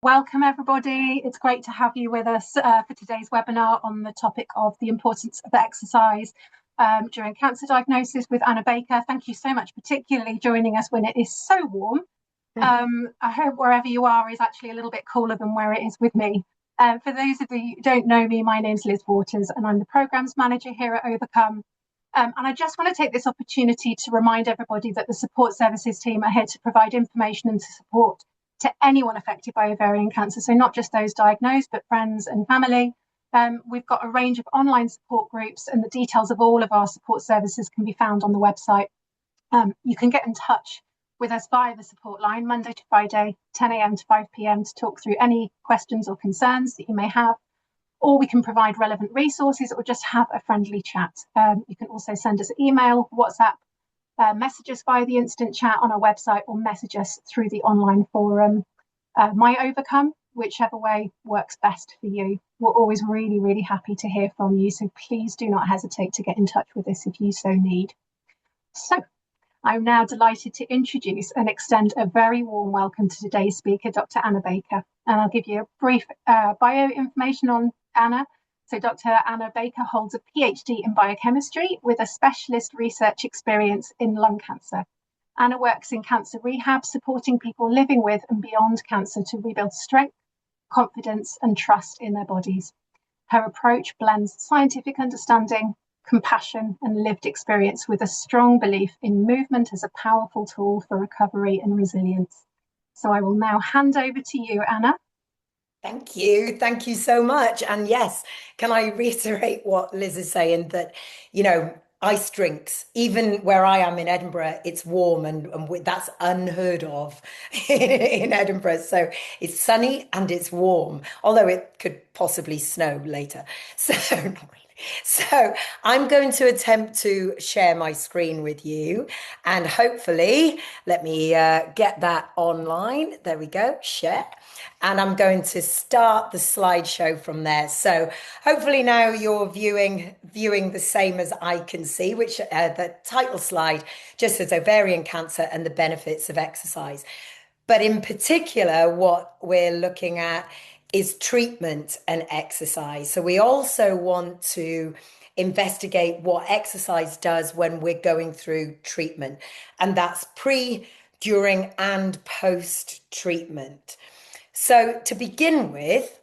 Welcome, everybody. It's great to have you with us for today's webinar on the topic of the importance of exercise during cancer diagnosis with Anna Baker. Thank you so much, particularly joining us when it is so warm. I hope wherever you are is actually a little bit cooler than where it is with me. For those of you who don't know me, my name's Liz Waters and I'm the Programmes Manager here at Overcome. And I just want to take this opportunity to remind everybody that the support services team are here to provide information and to support to anyone affected by ovarian cancer. So not just those diagnosed, but friends and family. We've got a range of online support groups and the details of all of our support services can be found on the website. You can get in touch with us via the support line Monday to Friday, 10 a.m. to 5 p.m. to talk through any questions or concerns that you may have, or we can provide relevant resources or just have a friendly chat. You can also send us email, WhatsApp, message us via the instant chat on our website or message us through the online forum. My Overcome, whichever way works best for you. We're always really, really happy to hear from you. So please do not hesitate to get in touch with us if you so need. So I'm now delighted to introduce and extend a very warm welcome to today's speaker, Dr. Anna Baker. And I'll give you a brief bio information on Anna. So Dr. Anna Baker holds a PhD in biochemistry with a specialist research experience in lung cancer. Anna works in cancer rehab, supporting people living with and beyond cancer to rebuild strength, confidence, and trust in their bodies. Her approach blends scientific understanding, compassion, and lived experience with a strong belief in movement as a powerful tool for recovery and resilience. So I will now hand over to you, Anna. Thank you. Thank you so much. And yes, can I reiterate what Liz is saying that, ice drinks, even where I am in Edinburgh, it's warm and that's unheard of in Edinburgh. So it's sunny and it's warm, although it could possibly snow later. So not really. So I'm going to attempt to share my screen with you and hopefully let me get that online. There we go, share. And I'm going to start the slideshow from there. So hopefully now you're viewing the same as I can see, which the title slide just says ovarian cancer and the benefits of exercise. But in particular, what we're looking at is treatment and exercise. So we also want to investigate what exercise does when we're going through treatment. And that's pre, during, and post-treatment. So to begin with,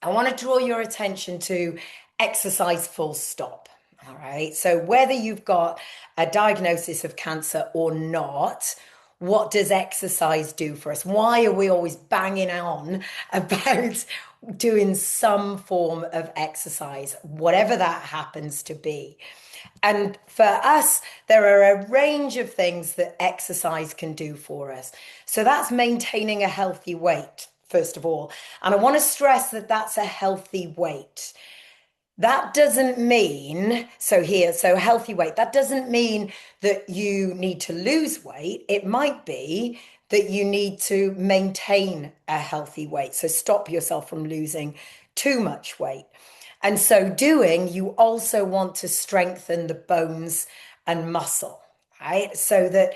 I want to draw your attention to exercise full stop. All right. So whether you've got a diagnosis of cancer or not, what does exercise do for us? Why are we always banging on about doing some form of exercise, whatever that happens to be? And for us, there are a range of things that exercise can do for us. So that's maintaining a healthy weight, first of all. And I want to stress that that's a healthy weight. That doesn't mean, so healthy weight, that doesn't mean that you need to lose weight. It might be that you need to maintain a healthy weight. So stop yourself from losing too much weight. And so doing, you also want to strengthen the bones and muscle, right? So that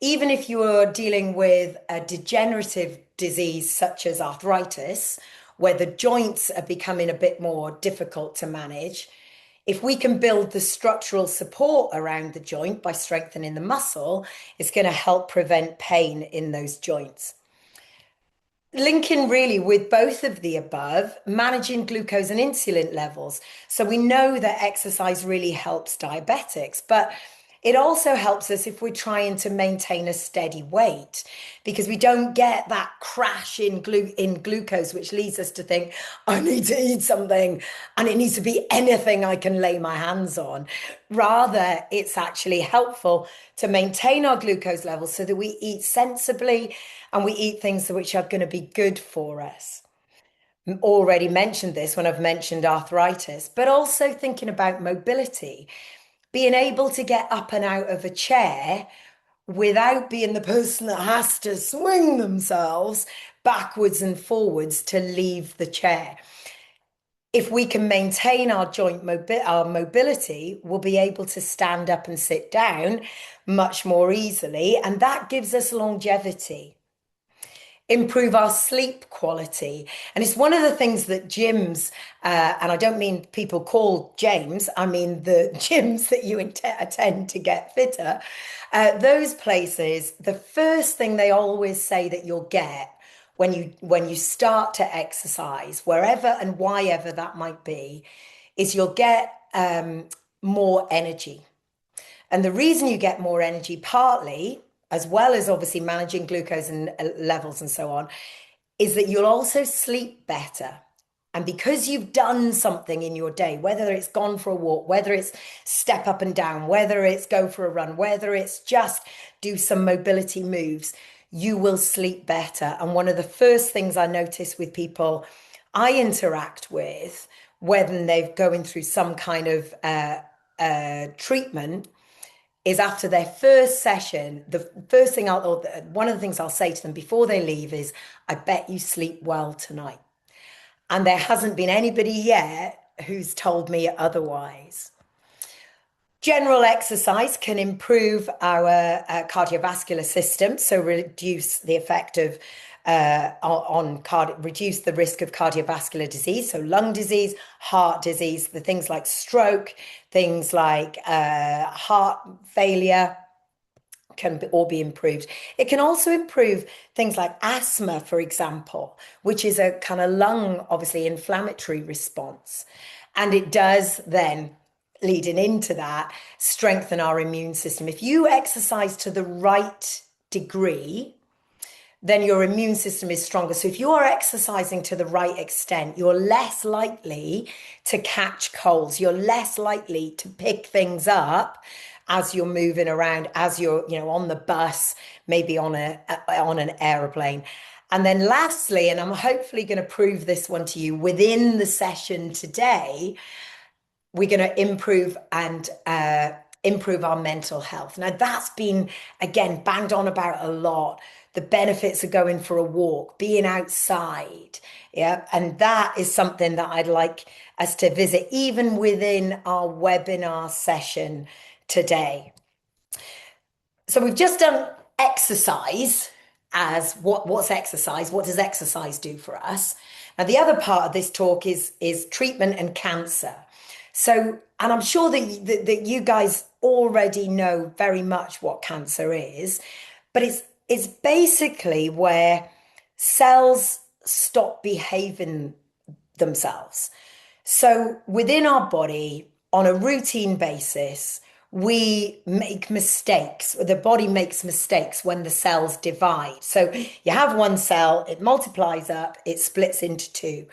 even if you are dealing with a degenerative disease such as arthritis, where the joints are becoming a bit more difficult to manage, if we can build the structural support around the joint by strengthening the muscle, it's going to help prevent pain in those joints. Linking really with both of the above, managing glucose and insulin levels. So we know that exercise really helps diabetics, but it also helps us if we're trying to maintain a steady weight, because we don't get that crash in glucose, which leads us to think, I need to eat something and it needs to be anything I can lay my hands on. Rather, it's actually helpful to maintain our glucose levels so that we eat sensibly and we eat things which are going to be good for us. Already mentioned this when I've mentioned arthritis, but also thinking about mobility. Being able to get up and out of a chair without being the person that has to swing themselves backwards and forwards to leave the chair. If we can maintain our our mobility, we'll be able to stand up and sit down much more easily, and that gives us longevity. improve our sleep quality. And it's one of the things that gyms, and I don't mean people called James, I mean the gyms that you attend to get fitter, those places, the first thing they always say that you'll get when you start to exercise, wherever and why ever that might be, is you'll get more energy. And the reason you get more energy, partly, as well as obviously managing glucose and levels and so on, is that you'll also sleep better. And because you've done something in your day, whether it's gone for a walk, whether it's step up and down, whether it's go for a run, whether it's just do some mobility moves, you will sleep better. And one of the first things I notice with people I interact with when they're going through some kind of treatment is after their first session, the first thing one of the things I'll say to them before they leave is, I bet you sleep well tonight. And there hasn't been anybody yet who's told me otherwise. General exercise can improve our cardiovascular system, so reduce the effect of reduce the risk of cardiovascular disease, so lung disease, heart disease, the things like stroke, things like heart failure can all be improved. It can also improve things like asthma, for example, which is a kind of lung, obviously, inflammatory response. And it does then, leading into that, strengthen our immune system. If you exercise to the right degree, then your immune system is stronger. So if you are exercising to the right extent, you're less likely to catch colds. You're less likely to pick things up as you're moving around, as you're, on the bus, maybe on an aeroplane. And then lastly, and I'm hopefully going to prove this one to you within the session today, we're going to improve our mental health. Now, that's been, again, banged on about a lot. The benefits of going for a walk, being outside. Yeah. And that is something that I'd like us to visit, even within our webinar session today. So we've just done exercise as what's exercise? What does exercise do for us? Now, the other part of this talk is treatment and cancer. So, and I'm sure that you guys already know very much what cancer is, but it's basically where cells stop behaving themselves. So within our body, on a routine basis, we make mistakes. The body makes mistakes when the cells divide. So you have one cell, it multiplies up, it splits into two.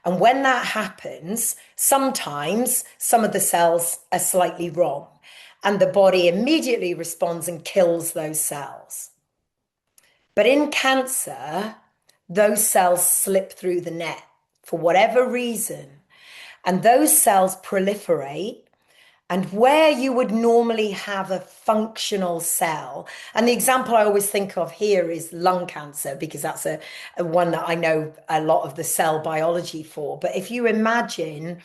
And when that happens, sometimes some of the cells are slightly wrong, and the body immediately responds and kills those cells. But in cancer, those cells slip through the net for whatever reason, and those cells proliferate. And where you would normally have a functional cell, and the example I always think of here is lung cancer, because that's a one that I know a lot of the cell biology for. But if you imagine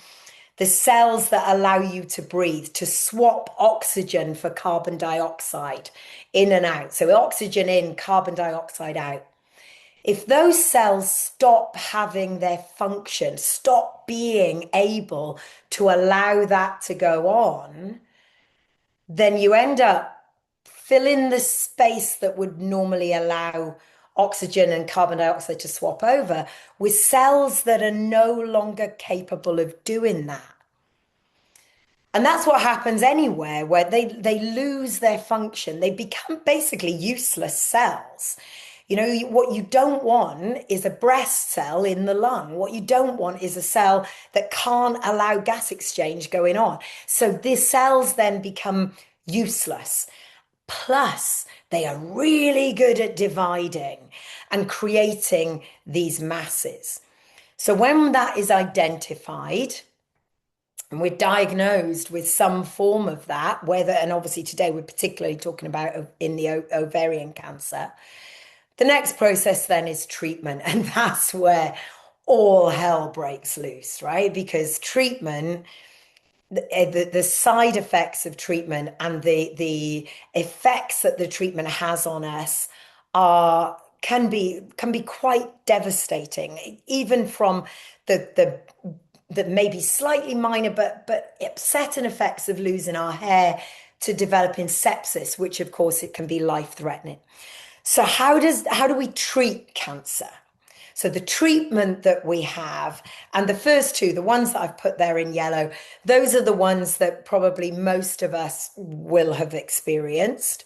the cells that allow you to breathe, to swap oxygen for carbon dioxide in and out. So oxygen in, carbon dioxide out. If those cells stop having their function, stop being able to allow that to go on, then you end up filling the space that would normally allow oxygen and carbon dioxide to swap over with cells that are no longer capable of doing that. And that's what happens anywhere where they lose their function. They become basically useless cells. What you don't want is a breast cell in the lung. What you don't want is a cell that can't allow gas exchange going on. So these cells then become useless. Plus, they are really good at dividing and creating these masses. So when that is identified, and we're diagnosed with some form of that, and obviously today we're particularly talking about in the ovarian cancer, the next process then is treatment. And that's where all hell breaks loose, right? Because treatment, the side effects of treatment and the effects that the treatment has on us are can be quite devastating, even from the maybe slightly minor but upsetting effects of losing our hair to developing sepsis, which of course it can be life-threatening. So how do we treat cancer? So the treatment that we have, and the first two, the ones that I've put there in yellow, those are the ones that probably most of us will have experienced,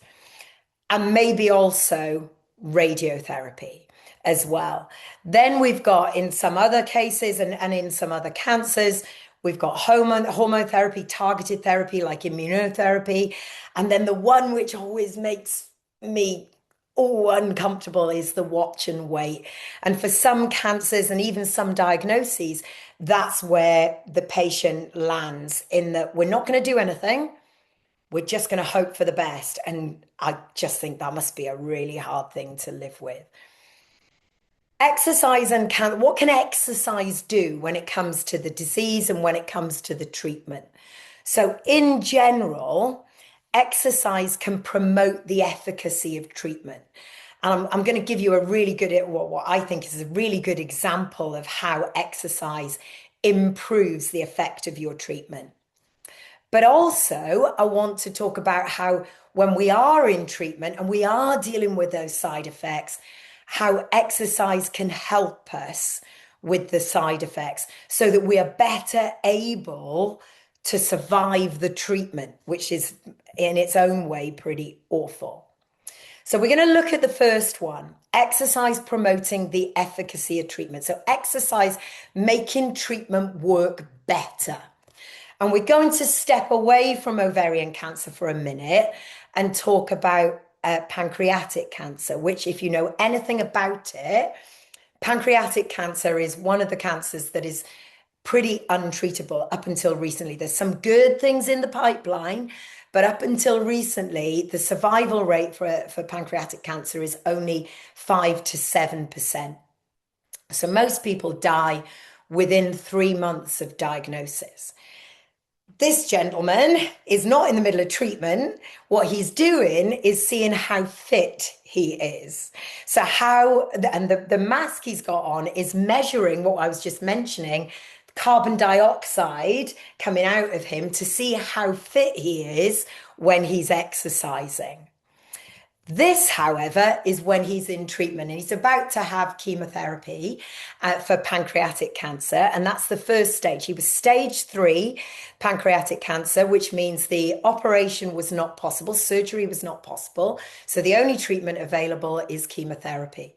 and maybe also radiotherapy as well. Then we've got, in some other cases and in some other cancers, we've got hormone therapy, targeted therapy like immunotherapy. And then the one which always makes me uncomfortable is the watch and wait. And for some cancers and even some diagnoses, that's where the patient lands, in that we're not going to do anything. We're just going to hope for the best. And I just think that must be a really hard thing to live with. Exercise and what can exercise do when it comes to the disease and when it comes to the treatment? So in general, exercise can promote the efficacy of treatment. And I'm going to give you a really good, what I think is a really good example of how exercise improves the effect of your treatment. But also, I want to talk about how when we are in treatment and we are dealing with those side effects, how exercise can help us with the side effects so that we are better able to survive the treatment, which is in its own way pretty awful. So we're going to look at the first one, exercise promoting the efficacy of treatment. So exercise making treatment work better. And we're going to step away from ovarian cancer for a minute and talk about pancreatic cancer, which, if you know anything about it, pancreatic cancer is one of the cancers that is pretty untreatable up until recently. There's some good things in the pipeline, but up until recently, the survival rate for pancreatic cancer is only 5 to 7%. So most people die within 3 months of diagnosis. This gentleman is not in the middle of treatment. What he's doing is seeing how fit he is. So the mask he's got on is measuring what I was just mentioning, carbon dioxide coming out of him, to see how fit he is when he's exercising. This, however, is when he's in treatment and he's about to have chemotherapy for pancreatic cancer. And that's the first stage. He was stage 3 pancreatic cancer, which means the operation was not possible. Surgery was not possible. So the only treatment available is chemotherapy.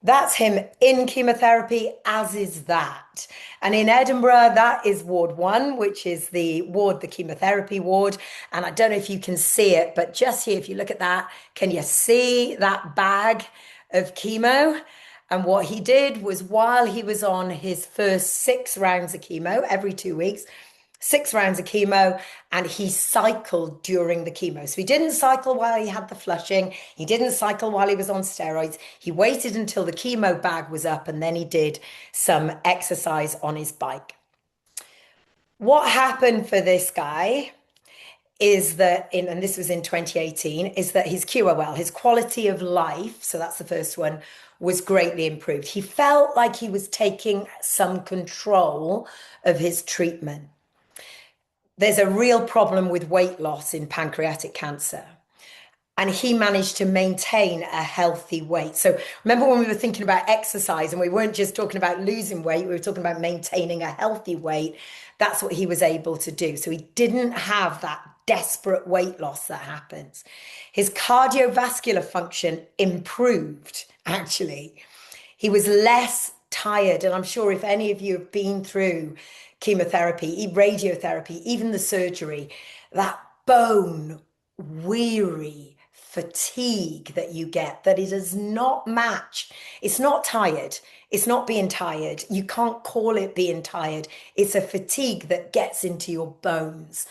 That's him in chemotherapy, as is that. And in Edinburgh, that is Ward 1, which is the chemotherapy ward. And I don't know if you can see it, but just here, if you look at that, can you see that bag of chemo? And what he did was, while he was on his first 6 rounds of chemo every 2 weeks, 6 rounds of chemo, and he cycled during the chemo. So he didn't cycle while he had the flushing. He didn't cycle while he was on steroids. He waited until the chemo bag was up, and then he did some exercise on his bike. What happened for this guy is that, and this was in 2018, is that his QOL, his quality of life, so that's the first one, was greatly improved. He felt like he was taking some control of his treatment. There's a real problem with weight loss in pancreatic cancer. And he managed to maintain a healthy weight. So remember when we were thinking about exercise and we weren't just talking about losing weight, we were talking about maintaining a healthy weight. That's what he was able to do. So he didn't have that desperate weight loss that happens. His cardiovascular function improved, actually. He was less tired. And I'm sure if any of you have been through chemotherapy, radiotherapy, even the surgery, that bone weary fatigue that you get, that it does not match. It's not tired. It's not being tired. You can't call it being tired. It's a fatigue that gets into your bones.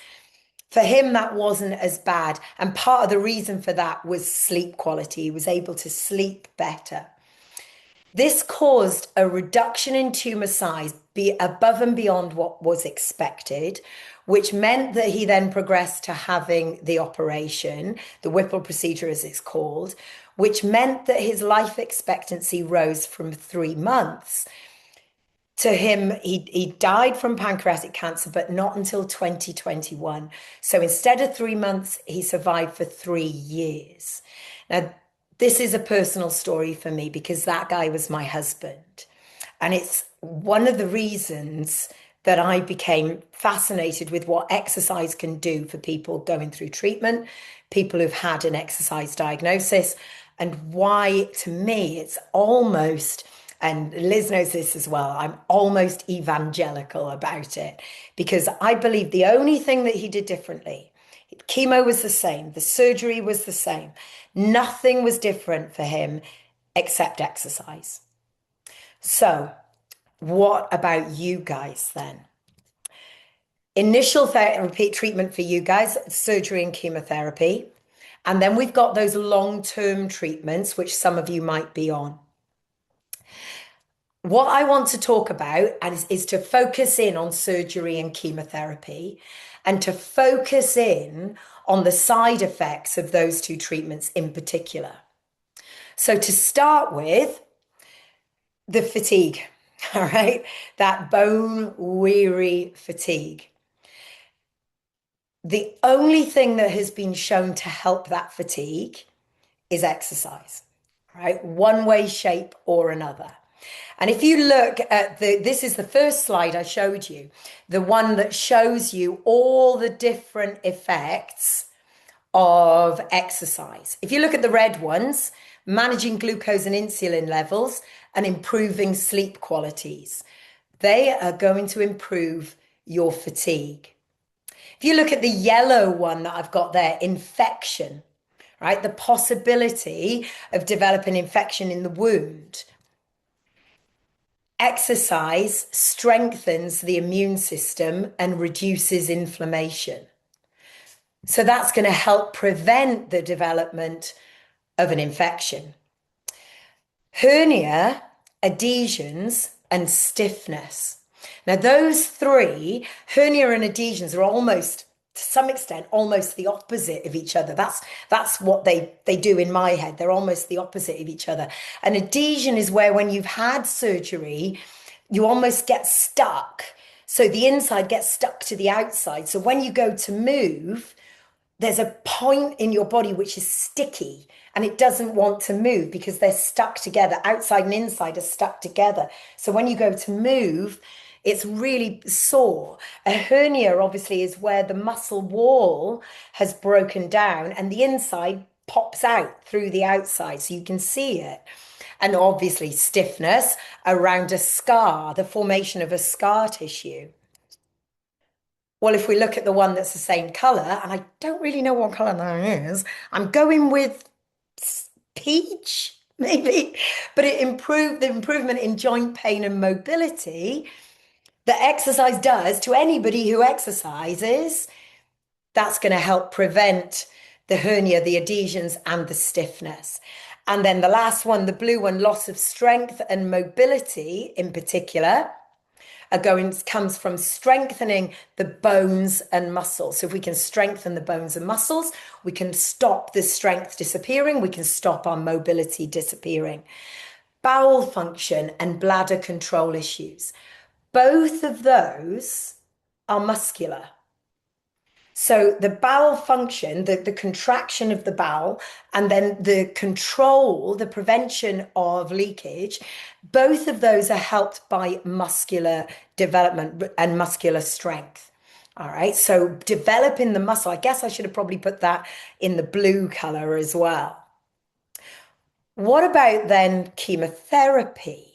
For him, that wasn't as bad. And part of the reason for that was sleep quality. He was able to sleep better. This caused a reduction in tumor size be above and beyond what was expected, which meant that he then progressed to having the operation, the Whipple procedure as it's called, which meant that his life expectancy rose from 3 months to him. He died from pancreatic cancer, but not until 2021. So instead of 3 months, he survived for 3 years. Now, this is a personal story for me because that guy was my husband. And it's one of the reasons that I became fascinated with what exercise can do for people going through treatment, people who've had an exercise diagnosis, and why, to me, it's almost, and Liz knows this as well, I'm almost evangelical about it because I believe the only thing that he did differently, chemo was the same, the surgery was the same, nothing was different for him except exercise. So, what about you guys then? Initial therapy treatment for you guys, surgery and chemotherapy. And then we've got those long-term treatments, which some of you might be on. What I want to talk about is to focus in on surgery and chemotherapy and to focus in on the side effects of those two treatments in particular. So to start with, the fatigue, all right? That bone weary fatigue. The only thing that has been shown to help that fatigue is exercise, right? One way, shape, or another. And if you look at this is the first slide I showed you, the one that shows you all the different effects of exercise. If you look at the red ones, managing glucose and insulin levels and improving sleep qualities, they are going to improve your fatigue. If you look at the yellow one that I've got there, infection, right? The possibility of developing infection in the wound. Exercise strengthens the immune system and reduces inflammation. So that's going to help prevent the development of an infection. Hernia, adhesions, and stiffness. Now, those three, hernia and adhesions, are almost, to some extent, almost the opposite of each other. That's what they do in my head. They're almost the opposite of each other. An adhesion is where when you've had surgery, you almost get stuck. So the inside gets stuck to the outside. So when you go to move, there's a point in your body which is sticky and it doesn't want to move because they're stuck together. Outside and inside are stuck together. So when you go to move, it's really sore. A hernia obviously is where the muscle wall has broken down and the inside pops out through the outside so you can see it. And obviously stiffness around a scar, the formation of a scar tissue. Well, if we look at the one that's the same color, and I don't really know what color that is, I'm going with peach, maybe, but it improved the improvement in joint pain and mobility that exercise does to anybody who exercises. That's going to help prevent the hernia, the adhesions, and the stiffness. And then the last one, the blue one, loss of strength and mobility in particular, comes from strengthening the bones and muscles. So if we can strengthen the bones and muscles, we can stop the strength disappearing, we can stop our mobility disappearing. Bowel function and bladder control issues. Both of those are muscular. So the bowel function, the contraction of the bowel, and then the control, the prevention of leakage, both of those are helped by muscular development and muscular strength. All right, so developing the muscle, I guess I should have probably put that in the blue color as well. What about then chemotherapy?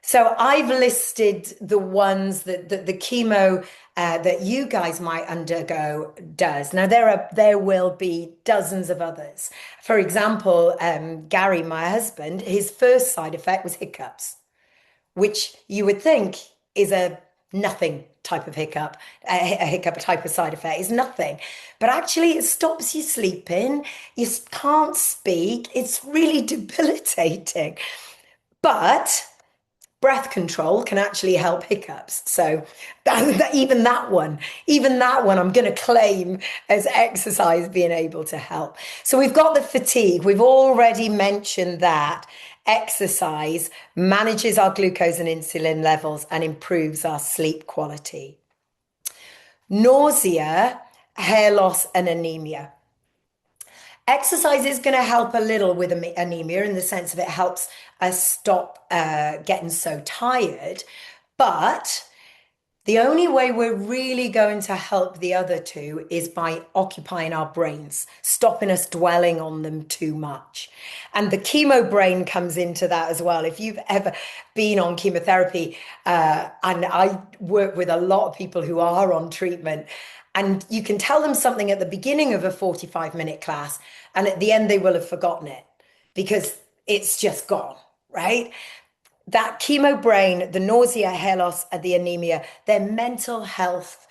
So I've listed the ones that the chemo that you guys might undergo does. Now there will be dozens of others. For example, Gary, my husband, his first side effect was hiccups, which you would think is a nothing type of hiccup, a hiccup type of side effect is nothing. But actually it stops you sleeping, you can't speak, it's really debilitating. But breath control can actually help hiccups. So even that one, I'm going to claim as exercise being able to help. So we've got the fatigue. We've already mentioned that exercise manages our glucose and insulin levels and improves our sleep quality. Nausea, hair loss, and anemia. Exercise is going to help a little with anemia in the sense of it helps us stop getting so tired. But the only way we're really going to help the other two is by occupying our brains, stopping us dwelling on them too much. And the chemo brain comes into that as well. If you've ever been on chemotherapy, and I work with a lot of people who are on treatment, and you can tell them something at the beginning of a 45-minute class, and at the end, they will have forgotten it because it's just gone, right? That chemo brain, the nausea, hair loss, and the anemia, they're mental health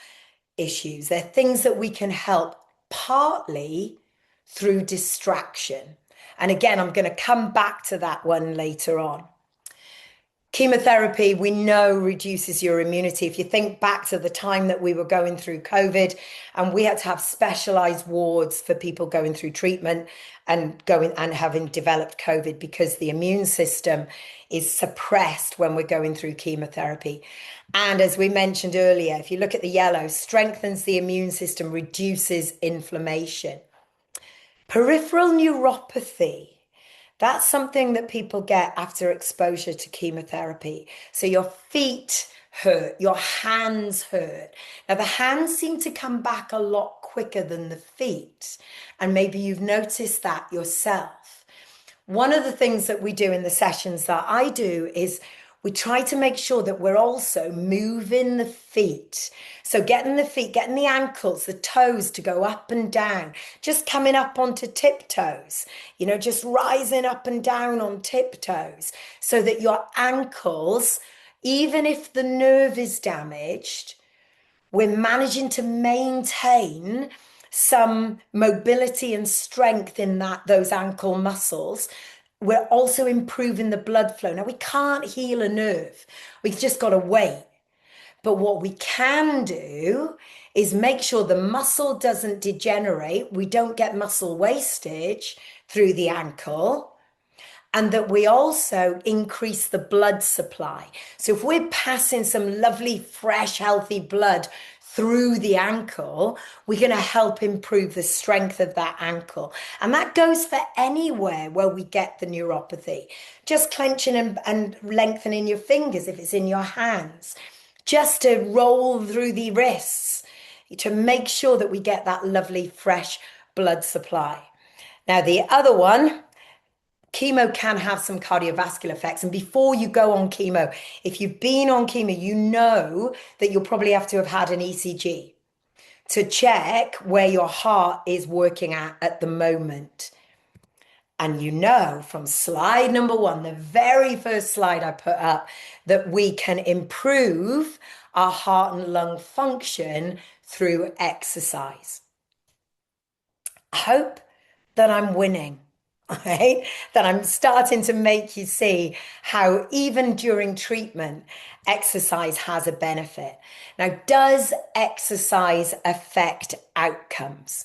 issues. They're things that we can help partly through distraction. And again, I'm going to come back to that one later on. Chemotherapy, we know, reduces your immunity. If you think back to the time that we were going through COVID and we had to have specialized wards for people going through treatment and going and having developed COVID because the immune system is suppressed when we're going through chemotherapy. And as we mentioned earlier, if you look at the yellow, strengthens the immune system, reduces inflammation. Peripheral neuropathy. That's something that people get after exposure to chemotherapy. So your feet hurt, your hands hurt. Now, the hands seem to come back a lot quicker than the feet. And maybe you've noticed that yourself. One of the things that we do in the sessions that I do is we try to make sure that we're also moving the feet. So getting the feet, getting the ankles, the toes to go up and down, just coming up onto tiptoes, just rising up and down on tiptoes so that your ankles, even if the nerve is damaged, we're managing to maintain some mobility and strength in those ankle muscles. We're also improving the blood flow. Now, we can't heal a nerve. We've just got to wait. But what we can do is make sure the muscle doesn't degenerate. We don't get muscle wastage through the ankle. And that we also increase the blood supply. So if we're passing some lovely, fresh, healthy blood through the ankle, we're going to help improve the strength of that ankle. And that goes for anywhere where we get the neuropathy. Just clenching and lengthening your fingers if it's in your hands. Just to roll through the wrists to make sure that we get that lovely, fresh blood supply. Now, the other one, chemo can have some cardiovascular effects. And before you go on chemo, if you've been on chemo, you know that you'll probably have to have had an ECG to check where your heart is working at the moment. And from slide number 1, the very first slide I put up, that we can improve our heart and lung function through exercise. I hope that I'm winning. Right? That I'm starting to make you see how even during treatment, exercise has a benefit. Now, does exercise affect outcomes?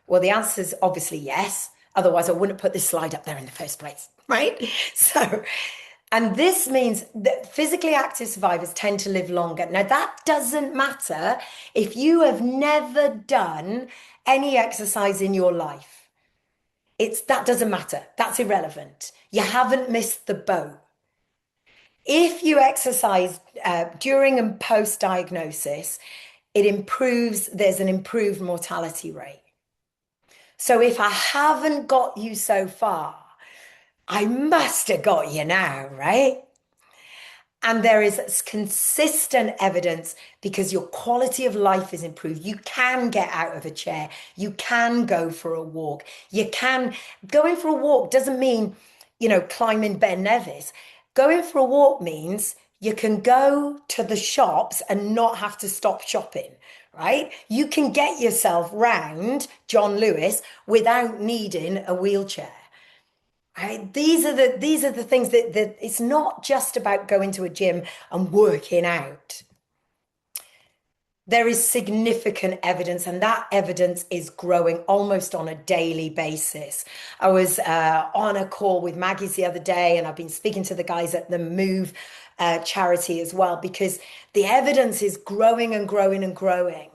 Well, the answer is obviously yes. Otherwise, I wouldn't put this slide up there in the first place, right? And this means that physically active survivors tend to live longer. Now, that doesn't matter if you have never done any exercise in your life. That doesn't matter. That's irrelevant. You haven't missed the boat. If you exercise during and post diagnosis, there's an improved mortality rate. So if I haven't got you so far, I must have got you now, right? And there is consistent evidence because your quality of life is improved. You can get out of a chair. You can go for a walk. Going for a walk doesn't mean, climbing Ben Nevis. Going for a walk means you can go to the shops and not have to stop shopping, right? You can get yourself round John Lewis without needing a wheelchair. These are the things that it's not just about going to a gym and working out. There is significant evidence, and that evidence is growing almost on a daily basis. I was on a call with Maggie's the other day, and I've been speaking to the guys at the Move charity as well, because the evidence is growing and growing and growing.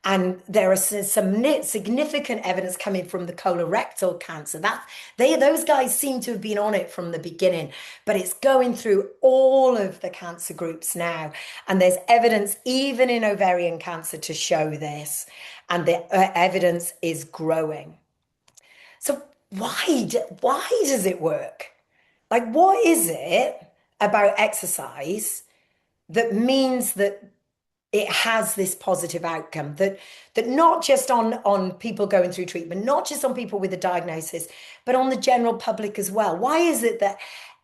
And there is some significant evidence coming from the colorectal cancer. Those guys seem to have been on it from the beginning, but it's going through all of the cancer groups now. And there's evidence even in ovarian cancer to show this, and the evidence is growing. So why does it work? Like, what is it about exercise that means that it has this positive outcome, that not just on people going through treatment, not just on people with a diagnosis, but on the general public as well? Why is it that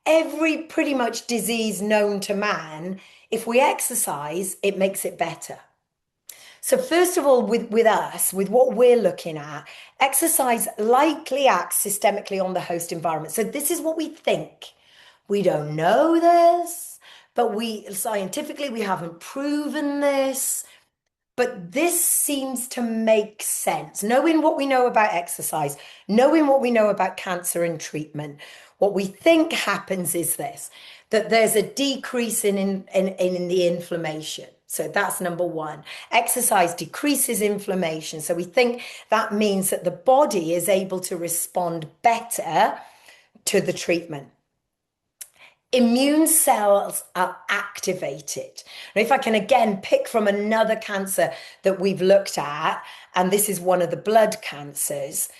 every pretty much disease known to man, if we exercise, it makes it better? So first of all, with us, with what we're looking at, exercise likely acts systemically on the host environment. So this is what we think. We don't know this, but scientifically we haven't proven this. But this seems to make sense. Knowing what we know about exercise, knowing what we know about cancer and treatment, what we think happens is this, that there's a decrease in the inflammation. So that's number one. Exercise decreases inflammation. So we think that means that the body is able to respond better to the treatment. Immune cells are activated. Now, if I can again pick from another cancer that we've looked at, and this is one of the blood cancers,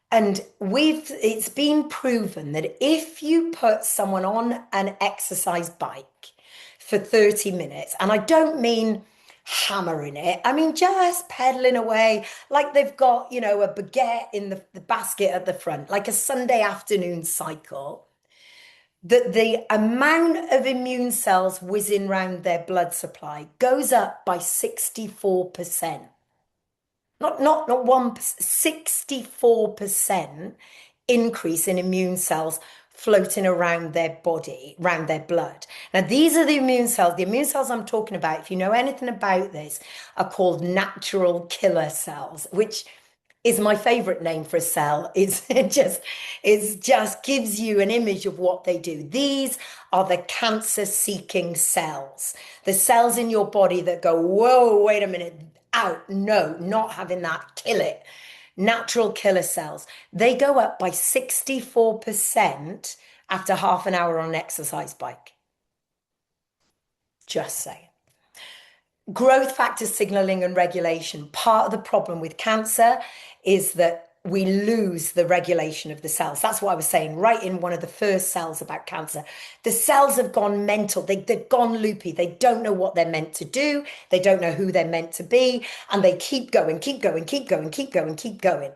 and it's been proven that if you put someone on an exercise bike for 30 minutes, and I don't mean hammering it, I mean just pedaling away like they've got, a baguette in the basket at the front, like a Sunday afternoon cycle, that the amount of immune cells whizzing around their blood supply goes up by 64%. Not 1%, 64% increase in immune cells floating around their body, around their blood. Now, these are the immune cells. The immune cells I'm talking about, if you know anything about this, are called natural killer cells, which is my favorite name for a cell. It just gives you an image of what they do. These are the cancer-seeking cells, the cells in your body that go, whoa, wait a minute, out, no, not having that, kill it. Natural killer cells. They go up by 64% after half an hour on an exercise bike. Just saying. Growth factor signaling and regulation. Part of the problem with cancer is that we lose the regulation of the cells. That's what I was saying right in one of the first cells about cancer. The cells have gone mental. They've gone loopy. They don't know what they're meant to do. They don't know who they're meant to be. And they keep going, keep going, keep going, keep going, keep going.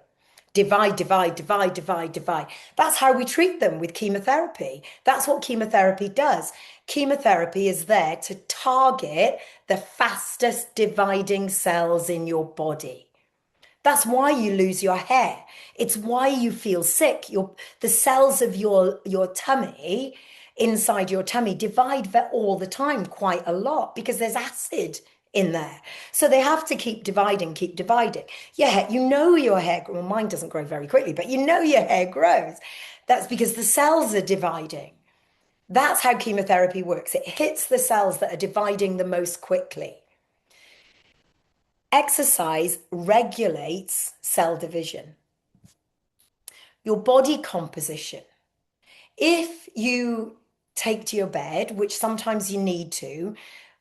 Divide, divide, divide, divide, divide. That's how we treat them with chemotherapy. That's what chemotherapy does. Chemotherapy is there to target the fastest dividing cells in your body. That's why you lose your hair. It's why you feel sick. The cells of your tummy, inside your tummy, divide all the time, quite a lot, because there's acid in there. So they have to keep dividing, keep dividing. Yeah, your hair, well, mine doesn't grow very quickly, but your hair grows. That's because the cells are dividing. That's how chemotherapy works. It hits the cells that are dividing the most quickly. Exercise regulates cell division, your body composition. If you take to your bed, which sometimes you need to,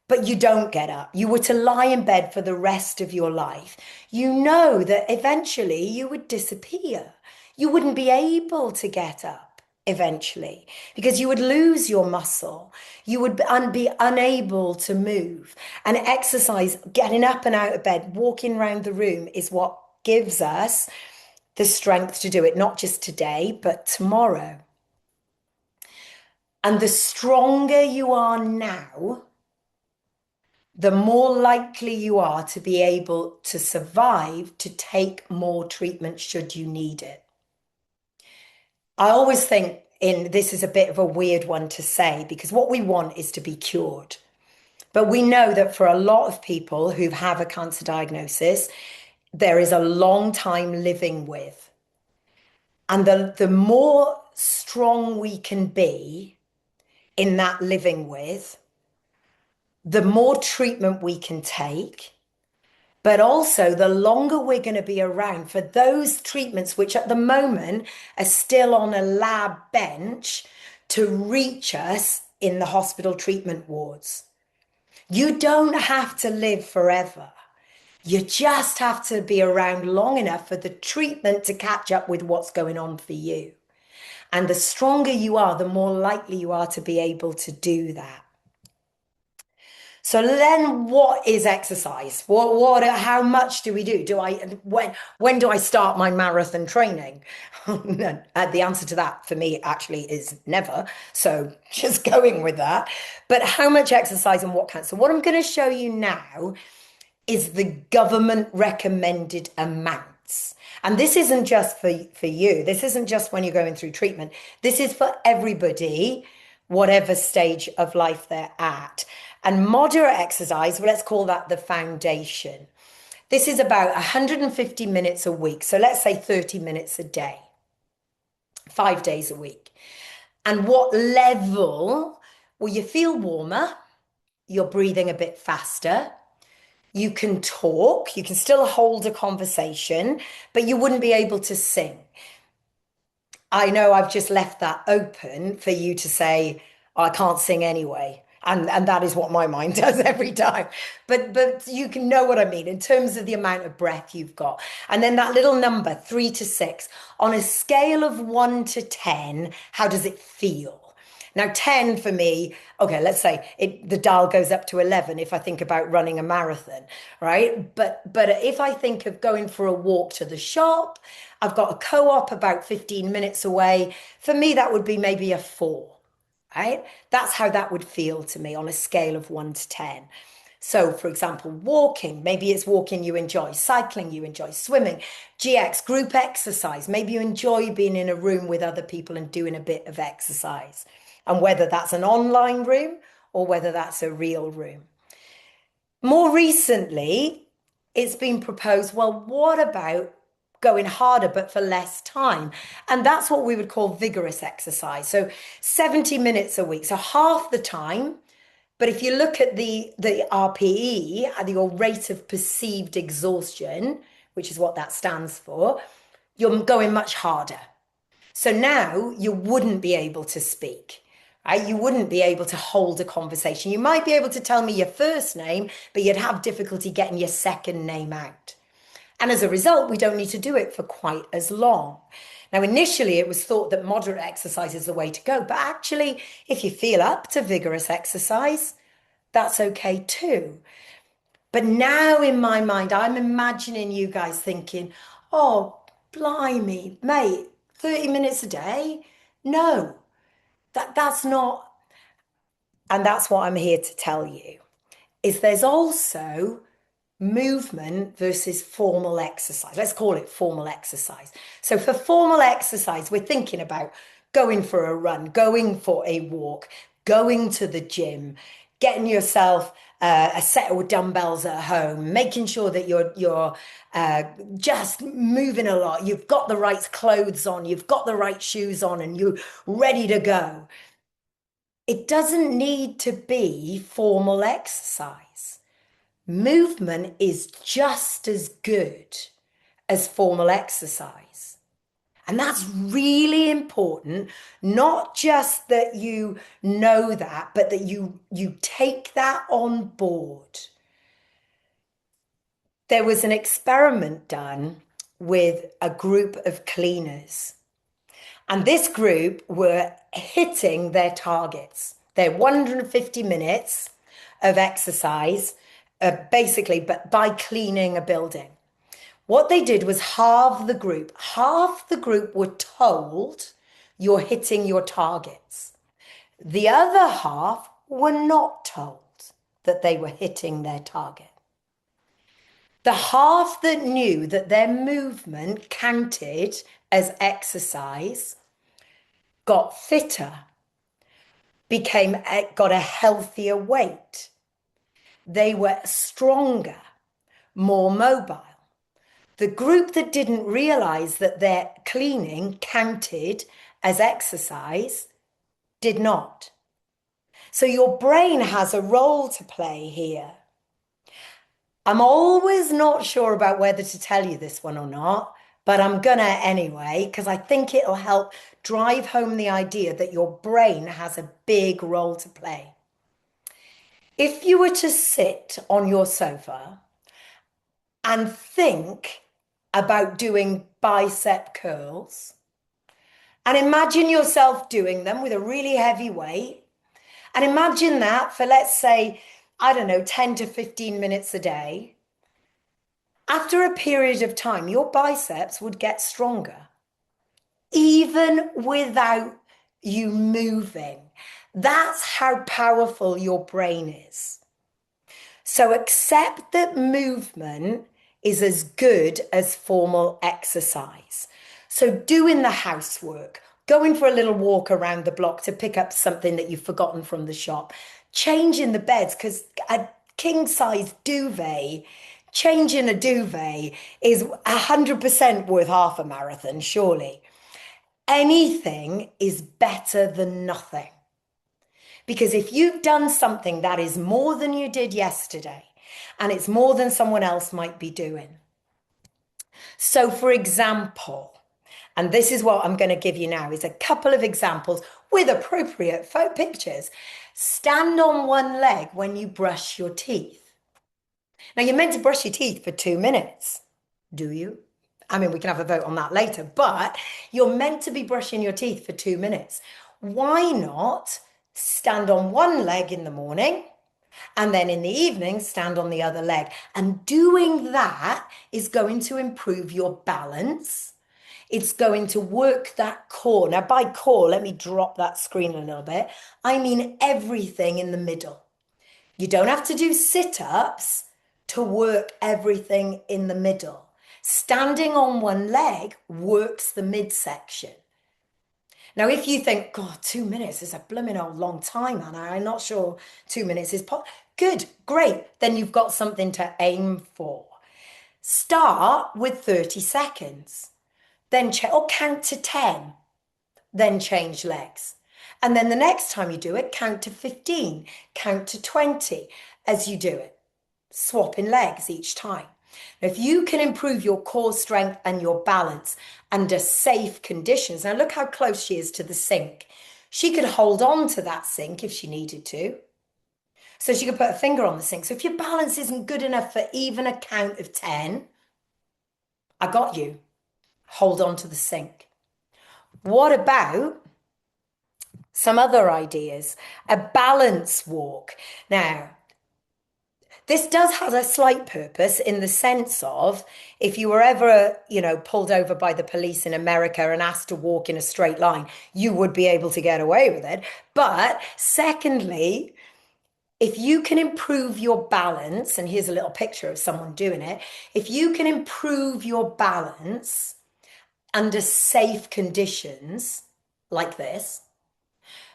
but you don't get up, you were to lie in bed for the rest of your life, you know that eventually you would disappear. You wouldn't be able to get up eventually because you would lose your muscle. You would be unable to move. And exercise, getting up and out of bed, walking around the room is what gives us the strength to do it, not just today, but tomorrow. And the stronger you are now, the more likely you are to be able to survive, to take more treatment should you need it. I always think this is a bit of a weird one to say because what we want is to be cured. But we know that for a lot of people who have a cancer diagnosis, there is a long time living with. And the more strong we can be in that living with, the more treatment we can take, but also the longer we're going to be around for those treatments, which at the moment are still on a lab bench to reach us in the hospital treatment wards. You don't have to live forever. You just have to be around long enough for the treatment to catch up with what's going on for you. And the stronger you are, the more likely you are to be able to do that. So then what is exercise? How much do we do? When do I start my marathon training? The answer to that for me actually is never. So just going with that. But how much exercise and what kind? So what I'm going to show you now is the government recommended amounts. And this isn't just for you. This isn't just when you're going through treatment. This is for everybody, whatever stage of life they're at. And moderate exercise, well, let's call that the foundation. This is about 150 minutes a week. So let's say 30 minutes a day, 5 days a week. And what level? Well, you feel warmer, you're breathing a bit faster. You can talk, you can still hold a conversation, but you wouldn't be able to sing. I know I've just left that open for you to say, oh, I can't sing anyway. And that is what my mind does every time. But you can know what I mean in terms of the amount of breath you've got. And then that little number, 3 to 6, on a scale of 1 to 10, how does it feel? Now, 10 for me, okay, let's say the dial goes up to 11 if I think about running a marathon, right? But if I think of going for a walk to the shop, I've got a co-op about 15 minutes away. For me, that would be maybe a 4, right? That's how that would feel to me on a scale of 1 to 10. So, for example, walking, maybe it's walking you enjoy, cycling you enjoy, swimming, GX, group exercise. Maybe you enjoy being in a room with other people and doing a bit of exercise. And whether that's an online room or whether that's a real room. More recently, it's been proposed, well, what about going harder but for less time? And that's what we would call vigorous exercise. So 70 minutes a week, so half the time. But if you look at the RPE, your rate of perceived exhaustion, which is what that stands for, you're going much harder. So now you wouldn't be able to speak, right? You wouldn't be able to hold a conversation. You might be able to tell me your first name, but you'd have difficulty getting your second name out. And as a result, we don't need to do it for quite as long. Now, initially, it was thought that moderate exercise is the way to go. But actually, if you feel up to vigorous exercise, that's okay too. But now in my mind, I'm imagining you guys thinking, oh, blimey, mate, 30 minutes a day? No, that's not. And that's what I'm here to tell you, is there's also movement versus formal exercise. Let's call it formal exercise. So for formal exercise, we're thinking about going for a run, going for a walk, going to the gym, getting yourself a set of dumbbells at home, making sure that you're just moving a lot. You've got the right clothes on, you've got the right shoes on, and you're ready to go. It doesn't need to be formal exercise. Movement is just as good as formal exercise. And that's really important, not just that you know that, but that you take that on board. There was an experiment done with a group of cleaners. And this group were hitting their targets, their 150 minutes of exercise, basically, but by cleaning a building. What they did was halve the group. Half the group were told you're hitting your targets. The other half were not told that they were hitting their target. The half that knew that their movement counted as exercise got fitter, got a healthier weight. They were stronger, more mobile. The group that didn't realize that their cleaning counted as exercise did not. So your brain has a role to play here. I'm always not sure about whether to tell you this one or not, but I'm gonna anyway, because I think it'll help drive home the idea that your brain has a big role to play. If you were to sit on your sofa and think about doing bicep curls, and imagine yourself doing them with a really heavy weight, and imagine that for, let's say, I don't know, 10 to 15 minutes a day. After a period of time, your biceps would get stronger, even without you moving. That's how powerful your brain is. So accept that movement is as good as formal exercise. So doing the housework, going for a little walk around the block to pick up something that you've forgotten from the shop, changing the beds, because a king size duvet, changing a duvet is 100% worth half a marathon, surely. Anything is better than nothing. Because if you've done something that is more than you did yesterday, and it's more than someone else might be doing. So for example, and this is what I'm going to give you now, is a couple of examples with appropriate pictures. Stand on one leg when you brush your teeth. Now you're meant to brush your teeth for 2 minutes. Do you? I mean, we can have a vote on that later, but you're meant to be brushing your teeth for 2 minutes. Why not stand on one leg in the morning and then in the evening stand on the other leg? And doing that is going to improve your balance. It's going to work that core. Now, by core, let me drop that screen a little bit. I mean everything in the middle. You don't have to do sit-ups to work everything in the middle. Standing on one leg works the midsection. Now, if you think, God, 2 minutes is a blooming old long time, Anna, I'm not sure 2 minutes is good, great. Then you've got something to aim for. Start with 30 seconds, then or count to 10, then change legs. And then the next time you do it, count to 15, count to 20 as you do it, swapping legs each time. Now, if you can improve your core strength and your balance under safe conditions, now look how close she is to the sink. She could hold on to that sink if she needed to. So she could put a finger on the sink. So if your balance isn't good enough for even a count of 10, I got you. Hold on to the sink. What about some other ideas? A balance walk. Now, this does have a slight purpose in the sense of if you were ever, pulled over by the police in America and asked to walk in a straight line, you would be able to get away with it. But secondly, if you can improve your balance, and here's a little picture of someone doing it, if you can improve your balance under safe conditions like this,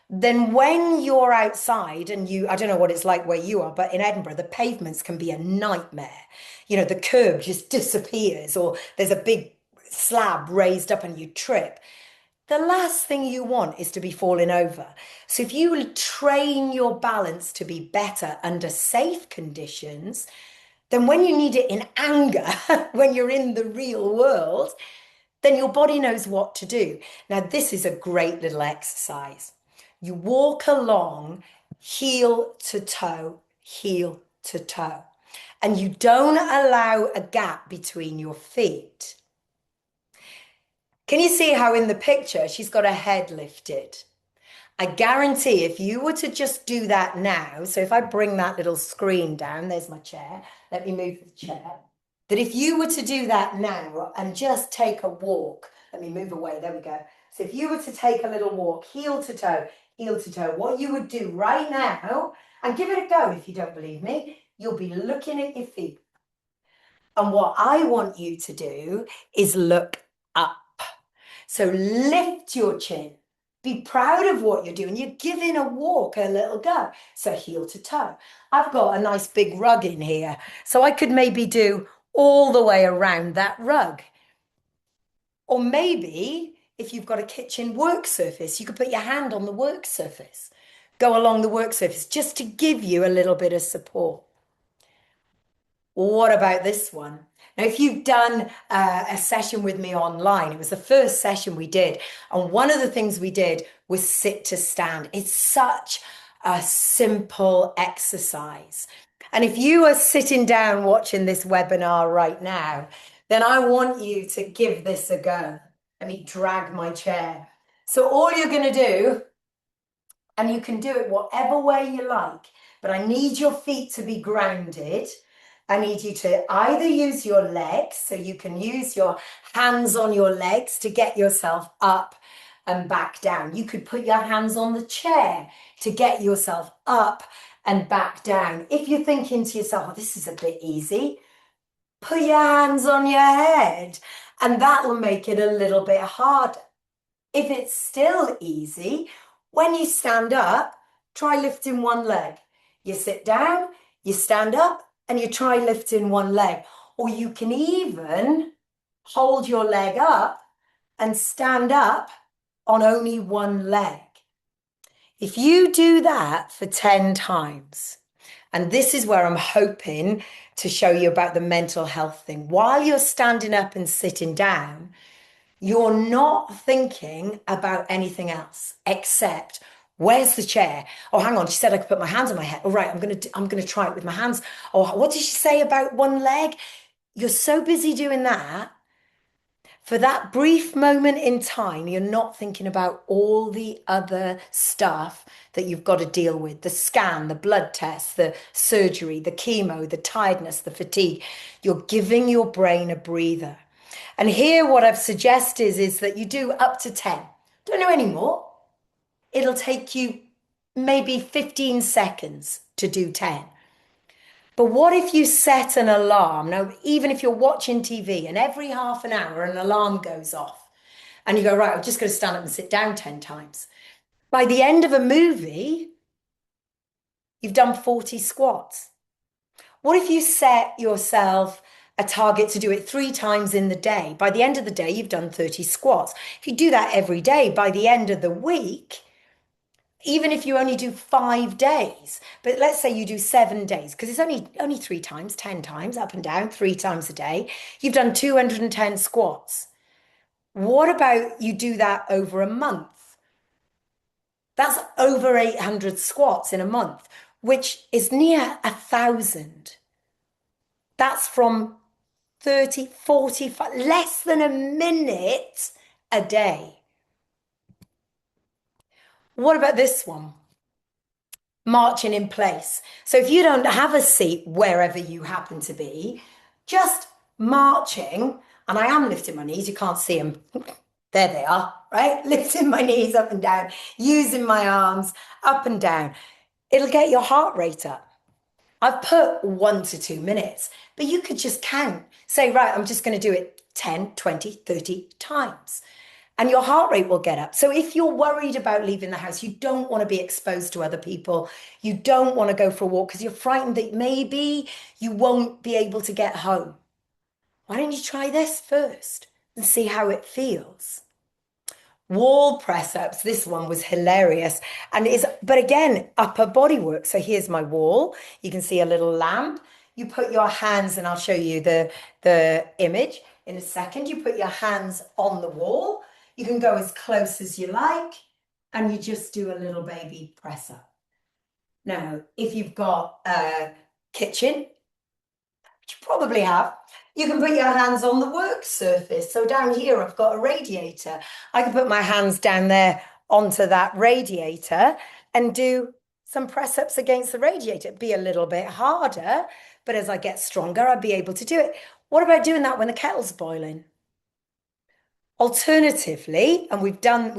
then when you're outside and I don't know what it's like where you are, but in Edinburgh, the pavements can be a nightmare. The curb just disappears, or there's a big slab raised up and you trip. The last thing you want is to be falling over. So if you train your balance to be better under safe conditions, then when you need it in anger, when you're in the real world, then your body knows what to do. Now, this is a great little exercise. You walk along heel to toe, and you don't allow a gap between your feet. Can you see how in the picture she's got her head lifted? I guarantee if you were to just do that now, so if I bring that little screen down, there's my chair, let me move the chair, that if you were to do that now and just take a walk, let me move away, there we go. So if you were to take a little walk, heel to toe, what you would do right now, and give it a go if you don't believe me, you'll be looking at your feet. And what I want you to do is look up. So lift your chin, Be proud of what you're doing. You're giving a walk a little go. So heel to toe. I've got a nice big rug in here. So I could maybe do all the way around that rug. Or maybe if you've got a kitchen work surface, you could put your hand on the work surface, go along the work surface just to give you a little bit of support. What about this one? Now, if you've done a session with me online, it was the first session we did. And one of the things we did was sit to stand. It's such a simple exercise. And if you are sitting down watching this webinar right now, then I want you to give this a go. Let me drag my chair. So all you're going to do, and you can do it whatever way you like, but I need your feet to be grounded. I need you to either use your legs, so you can use your hands on your legs to get yourself up and back down. You could put your hands on the chair to get yourself up and back down. If you're thinking to yourself, oh, this is a bit easy, put your hands on your head and that will make it a little bit harder. If it's still easy, when you stand up, try lifting one leg. You sit down, you stand up, and you try lifting one leg. Or you can even hold your leg up and stand up on only one leg. If you do that for 10 times, and this is where I'm hoping to show you about the mental health thing. While you're standing up and sitting down, you're not thinking about anything else except, where's the chair? Oh, hang on, she said I could put my hands on my head. All right, I'm gonna try it with my hands. Oh, what did she say about one leg? You're so busy doing that. For that brief moment in time, you're not thinking about all the other stuff that you've got to deal with, the scan, the blood test, the surgery, the chemo, the tiredness, the fatigue. You're giving your brain a breather. And here what I've suggested is that you do up to 10. Don't do any more. It'll take you maybe 15 seconds to do 10. But what if you set an alarm? Now, even if you're watching TV and every half an hour an alarm goes off and you go, right, I'm just going to stand up and sit down 10 times. By the end of a movie, you've done 40 squats. What if you set yourself a target to do it 3 times in the day? By the end of the day, you've done 30 squats. If you do that every day, by the end of the week, even if you only do 5 days, but let's say you do 7 days, because it's only 3 times, 10 times, up and down, 3 times a day, you've done 210 squats. What about you do that over a month? That's over 800 squats in a month, which is near 1,000. That's from 30, 45, less than a minute a day. What about this one? Marching in place. So if you don't have a seat wherever you happen to be, just marching, and I am lifting my knees, you can't see them. There they are, right? Lifting my knees up and down, using my arms up and down. It'll get your heart rate up. I've put 1 to 2 minutes, but you could just count. Say, right, I'm just going to do it 10, 20, 30 times. And your heart rate will get up. So if you're worried about leaving the house, you don't want to be exposed to other people, you don't want to go for a walk because you're frightened that maybe you won't be able to get home. Why don't you try this first and see how it feels? Wall press-ups, this one was hilarious. But again, upper body work. So here's my wall. You can see a little lamp. You put your hands, and I'll show you the image in a second. You put your hands on the wall. You can go as close as you like, and you just do a little baby press up. Now, if you've got a kitchen, which you probably have, you can put your hands on the work surface. So down here, I've got a radiator. I can put my hands down there onto that radiator and do some press ups against the radiator. It'd be a little bit harder, but as I get stronger, I'll be able to do it. What about doing that when the kettle's boiling? Alternatively, and we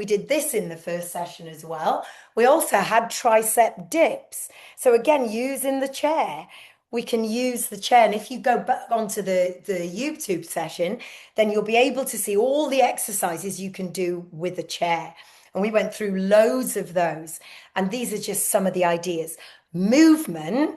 did this in the first session as well, we also had tricep dips. So again, using the chair, we can use the chair. And if you go back onto the YouTube session, then you'll be able to see all the exercises you can do with the chair. And we went through loads of those. And these are just some of the ideas. Movement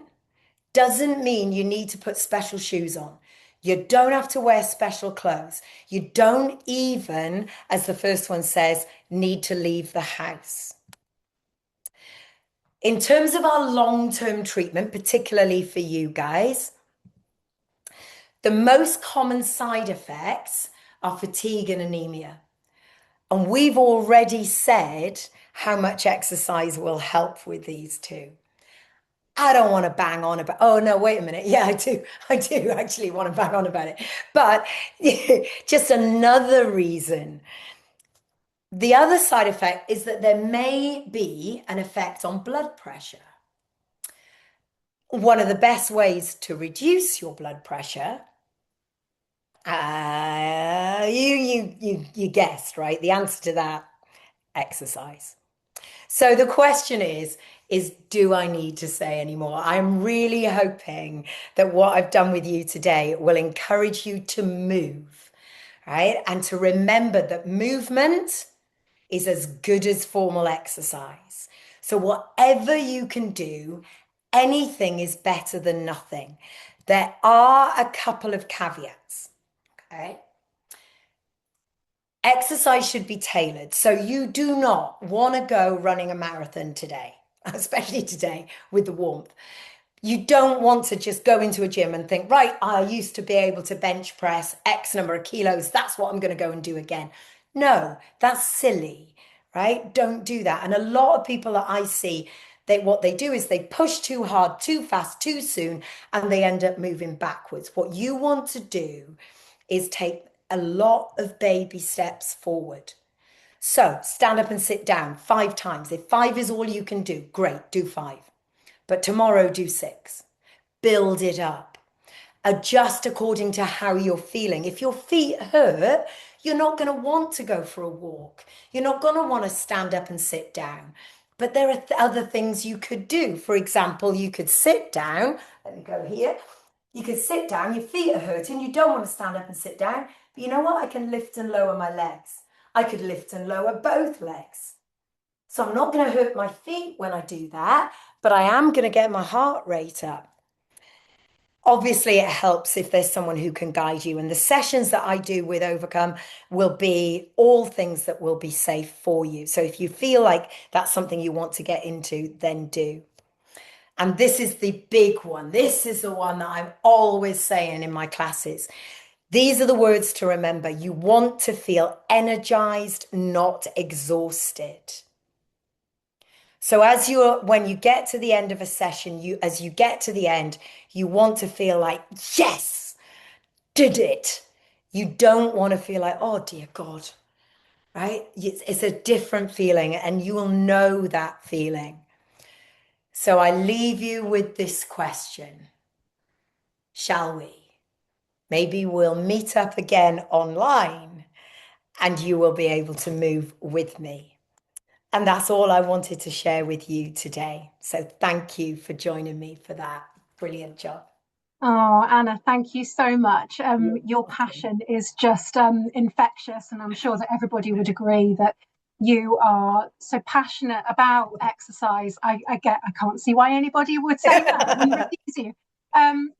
doesn't mean you need to put special shoes on. You don't have to wear special clothes. You don't even, as the first one says, need to leave the house. In terms of our long-term treatment, particularly for you guys, the most common side effects are fatigue and anemia. And we've already said how much exercise will help with these two. I don't want to bang on about, oh no, wait a minute. Yeah, I do. I do actually want to bang on about it. But just another reason. The other side effect is that there may be an effect on blood pressure. One of the best ways to reduce your blood pressure, you guessed, right? The answer to that, exercise. So the question is do I need to say any more? I'm really hoping that what I've done with you today will encourage you to move, right? And to remember that movement is as good as formal exercise. So whatever you can do, anything is better than nothing. There are a couple of caveats, okay? Exercise should be tailored. So you do not want to go running a marathon today, especially today with the warmth. You don't want to just go into a gym and think, right, I used to be able to bench press X number of kilos. That's what I'm going to go and do again. No, that's silly, right? Don't do that. And a lot of people that I see, what they do is they push too hard, too fast, too soon, and they end up moving backwards. What you want to do is take a lot of baby steps forward. So stand up and sit down 5 times. If 5 is all you can do, great, do 5. But tomorrow do 6. Build it up. Adjust according to how you're feeling. If your feet hurt, you're not going to want to go for a walk. You're not going to want to stand up and sit down. But there are other things you could do. For example, you could sit down. Let me go here. You could sit down, your feet are hurting, you don't want to stand up and sit down. But you know what? I can lift and lower my legs. I could lift and lower both legs. So I'm not going to hurt my feet when I do that, but I am going to get my heart rate up. Obviously, it helps if there's someone who can guide you. And the sessions that I do with Overcome will be all things that will be safe for you. So if you feel like that's something you want to get into, then do. And this is the big one. This is the one that I'm always saying in my classes. These are the words to remember. You want to feel energized, not exhausted. So when you get to the end of a session, as you get to the end, you want to feel like, yes, did it. You don't want to feel like, oh dear God, right? It's a different feeling and you will know that feeling. So I leave you with this question. Shall we? Maybe we'll meet up again online and you will be able to move with me. And that's all I wanted to share with you today. So thank you for joining me for that. Brilliant job. Oh, Anna, thank you so much. Your Welcome. passion is just infectious, and I'm sure that everybody would agree that you are so passionate about exercise. I can't see why anybody would say that and refuse you.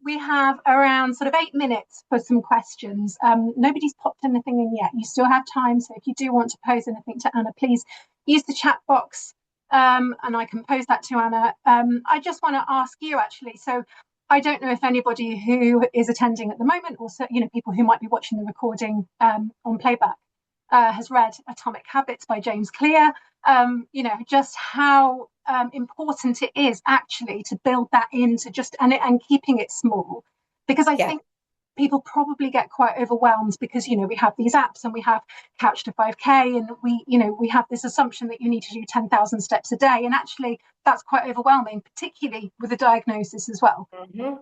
We have around sort of 8 minutes for some questions. Nobody's popped anything in yet. You still have time, so if you do want to pose anything to Anna, please use the chat box, and I can pose that to Anna. I just want to ask you actually. So I don't know if anybody who is attending at the moment, or people who might be watching the recording on playback, has read Atomic Habits by James Clear. Just how important it is actually to build that into and keeping it small, because I think people probably get quite overwhelmed because we have these apps and we have Couch to 5K, and we have this assumption that you need to do 10,000 steps a day, and actually that's quite overwhelming, particularly with a diagnosis as well.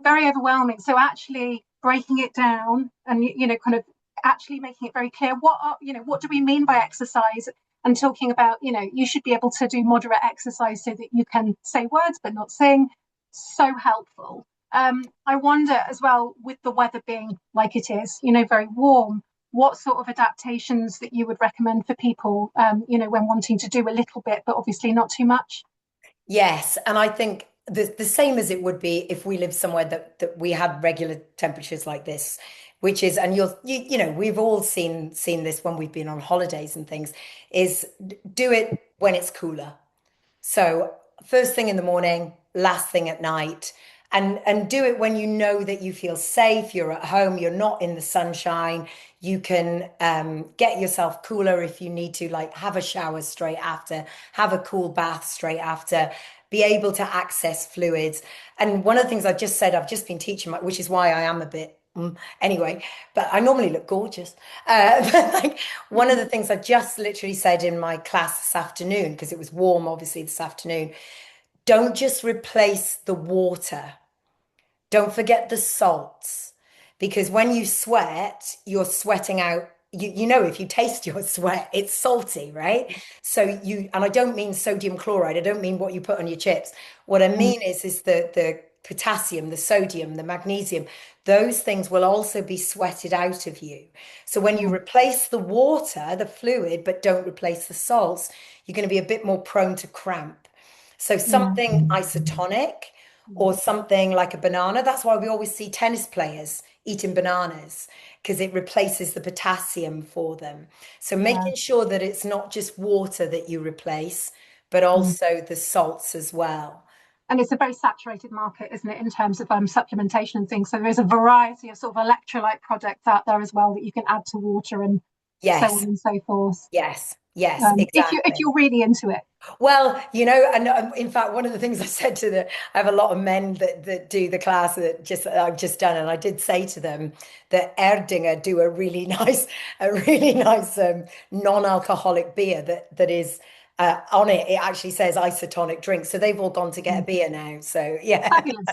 Very overwhelming. So actually breaking it down and kind of actually making it very clear what do we mean by exercise, and talking about you should be able to do moderate exercise so that you can say words but not sing. So helpful. I wonder as well, with the weather being like it is, very warm, what sort of adaptations that you would recommend for people, when wanting to do a little bit, but obviously not too much? Yes, and I think the same as it would be if we lived somewhere that we had regular temperatures like this, which is, and we've all seen this when we've been on holidays and things, is do it when it's cooler. So first thing in the morning, last thing at night, and do it when you know that you feel safe, you're at home, you're not in the sunshine. You can get yourself cooler if you need to, like have a shower straight after, have a cool bath straight after, be able to access fluids. And one of the things I just said, I've just been teaching, which is why I am a bit anyway, but I normally look gorgeous. But like one of the things I just literally said in my class this afternoon, because it was warm, obviously, this afternoon, don't just replace the water. Don't forget the salts, because when you sweat, you're sweating out. If you taste your sweat, it's salty, right? So and I don't mean sodium chloride. I don't mean what you put on your chips. What I Mm, mean is the potassium, the sodium, the magnesium. Those things will also be sweated out of you. So when you mm, replace the water, the fluid, but don't replace the salts, you're going to be a bit more prone to cramp. So yeah, something isotonic or something like a banana. That's why we always see tennis players eating bananas because it replaces the potassium for them. So yeah. making sure that it's not just water that you replace, but Mm. also the salts as well. And it's a very saturated market, isn't it, in terms of supplementation and things. So there is a variety of sort of electrolyte products out there as well that you can add to water and so on Yes, and so forth. yes, yes, If exactly. you're really into it. Well, and in fact, one of the things I said to I have a lot of men that do the class that I've just done, and I did say to them that Erdinger do a really nice non-alcoholic beer that is on it. It actually says isotonic drink, so they've all gone to get a Mm. beer now. So yeah, Fabulous.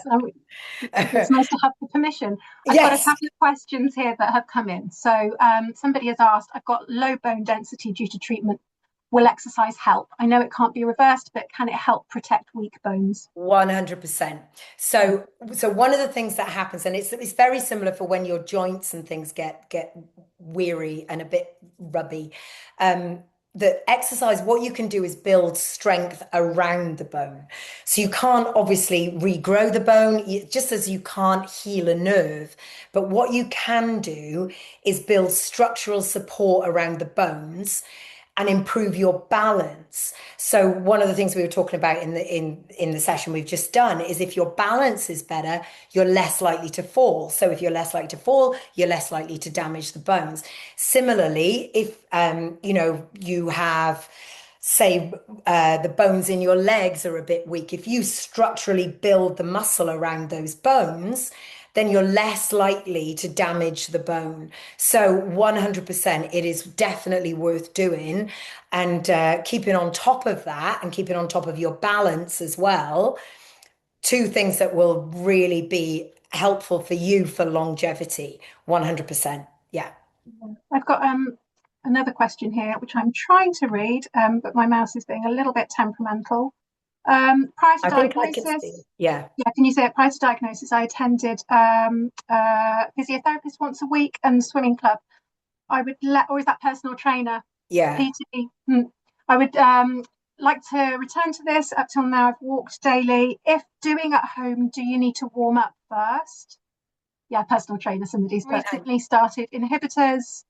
It's nice to have the permission. I've got a yes. couple of questions here that have come in. So somebody has asked, I've got low bone density due to treatment. Will exercise help? I know it can't be reversed, but can it help protect weak bones? 100%. Mm, So one of the things that happens, and it's very similar for when your joints and things get weary and a bit rubby. Um, the exercise, what you can do is build strength around the bone. So you can't obviously regrow the bone, just as you can't heal a nerve. But what you can do is build structural support around the bones and improve your balance. So one of the things we were talking about in the session we've just done is if your balance is better, you're less likely to fall. So if you're less likely to fall, you're less likely to damage the bones. Similarly, if you have say the bones in your legs are a bit weak, if you structurally build the muscle around those bones, then you're less likely to damage the bone. So 100%, it is definitely worth doing and keeping on top of that and keeping on top of your balance as well. Two things that will really be helpful for you for longevity. 100%. Yeah. I've got another question here, which I'm trying to read, but my mouse is being a little bit temperamental. Prior to I think I can see diagnosis, it. Yeah. yeah, can you say it? Prior to diagnosis, I attended physiotherapist once a week and swimming club. Or is that personal trainer? Yeah. PT. I would like to return to this. Up till now, I've walked daily. If doing at home, do you need to warm up first? Yeah, personal trainer. Somebody's Okay. recently started inhibitors.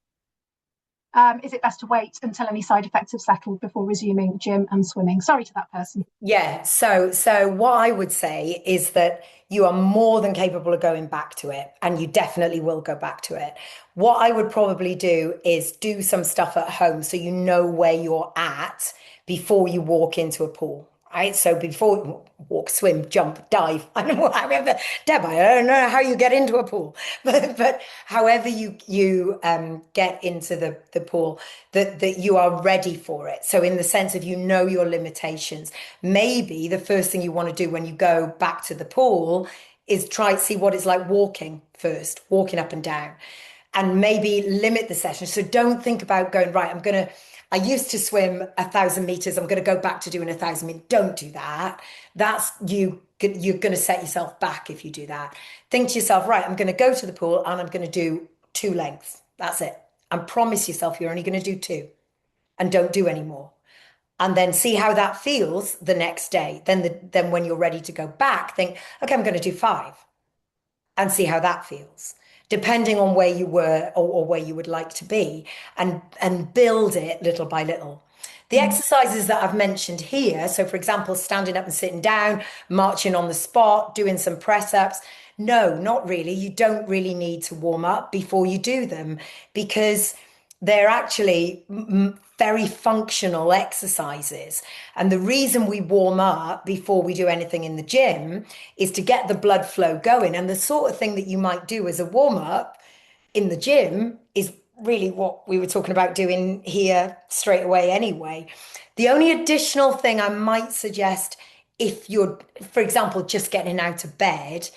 Is it best to wait until any side effects have settled before resuming gym and swimming? Sorry to that person. Yeah, so what I would say is that you are more than capable of going back to it, and you definitely will go back to it. What I would probably do is do some stuff at home so you know where you're at before you walk into a pool. Right? So before walk, swim, jump, dive. I don't know however, Deb, I don't know how you get into a pool, but however you get into the pool, that you are ready for it. So in the sense of you know your limitations, maybe the first thing you want to do when you go back to the pool is try to see what it's like walking first, walking up and down, and maybe limit the session. So don't think about going, right, I used to swim 1,000 meters. I'm going to go back to doing 1,000 meters. Don't do that. You're going to set yourself back if you do that. Think to yourself, right, I'm going to go to the pool and I'm going to do two lengths. That's it. and promise yourself you're only going to do two and don't do any more. And then see how that feels the next day. Then when you're ready to go back, think, okay, I'm going to do five and see how that feels, depending on where you were or where you would like to be, and build it little by little. The Mm. exercises that I've mentioned here, so for example, standing up and sitting down, marching on the spot, doing some press ups. No, not really. You don't really need to warm up before you do them because they're actually very functional exercises. And the reason we warm up before we do anything in the gym is to get the blood flow going. And the sort of thing that you might do as a warm up in the gym is really what we were talking about doing here straight away anyway. The only additional thing I might suggest if you're, for example, just getting out of bed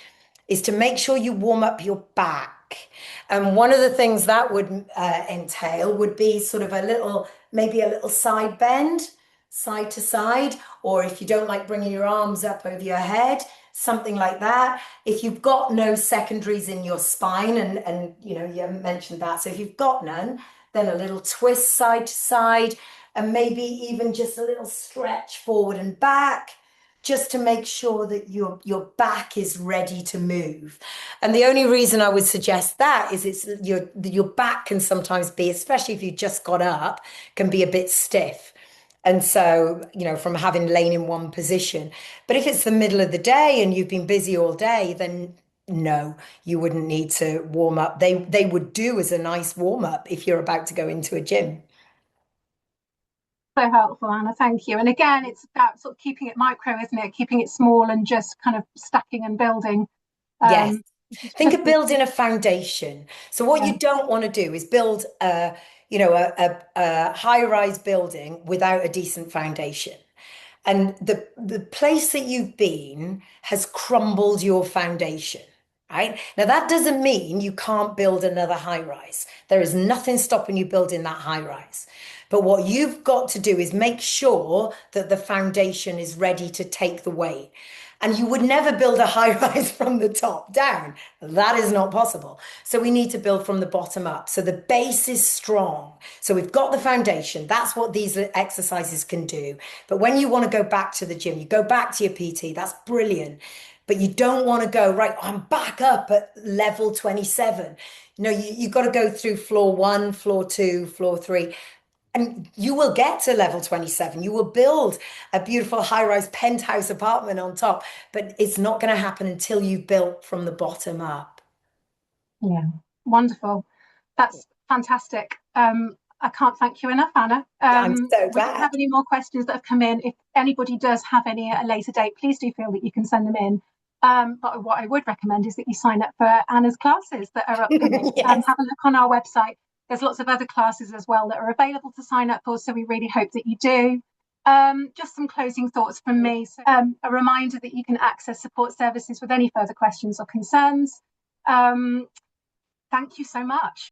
is to make sure you warm up your back. And one of the things that would entail would be sort of maybe a little side bend, side to side, or if you don't like bringing your arms up over your head, something like that. If you've got no secondaries in your spine, and you know, you haven't mentioned that. So if you've got none, then a little twist side to side, and maybe even just a little stretch forward and back, just to make sure that your back is ready to move. And the only reason I would suggest that is it's your back can sometimes be, especially if you just got up, can be a bit stiff. And so, you know, from having lain in one position. But if it's the middle of the day and you've been busy all day, then no, you wouldn't need to warm up. They would do as a nice warm up if you're about to go into a gym. So helpful, Anna. Thank you. And again, it's about sort of keeping it micro, isn't it? Keeping it small and just kind of stacking and building. Yes. Um, Think of building a foundation. So what yeah, you don't want to do is build a high-rise building without a decent foundation. And the place that you've been has crumbled your foundation, right? Now that doesn't mean you can't build another high rise. There is nothing stopping you building that high rise. But what you've got to do is make sure that the foundation is ready to take the weight. And you would never build a high rise from the top down. That is not possible. So we need to build from the bottom up. So the base is strong. So we've got the foundation. That's what these exercises can do. But when you want to go back to the gym, you go back to your PT, that's brilliant. But you don't want to go, right, I'm back up at level 27. No, you've got to go through floor one, floor two, floor three. And you will get to level 27. You will build a beautiful high-rise penthouse apartment on top, but it's not going to happen until you built from the bottom up. yeah, wonderful. That's fantastic. I can't thank you enough, Anna. I'm so We don't glad. have any more questions that have come in. If anybody does have any at a later date, please do feel that you can send them in. But what I would recommend is that you sign up for Anna's classes that are upcoming. Yes. Have a look on our website. There's lots of other classes as well that are available to sign up for, so we really hope that you do. Just some closing thoughts from me. So, a reminder that you can access support services with any further questions or concerns. Thank you so much.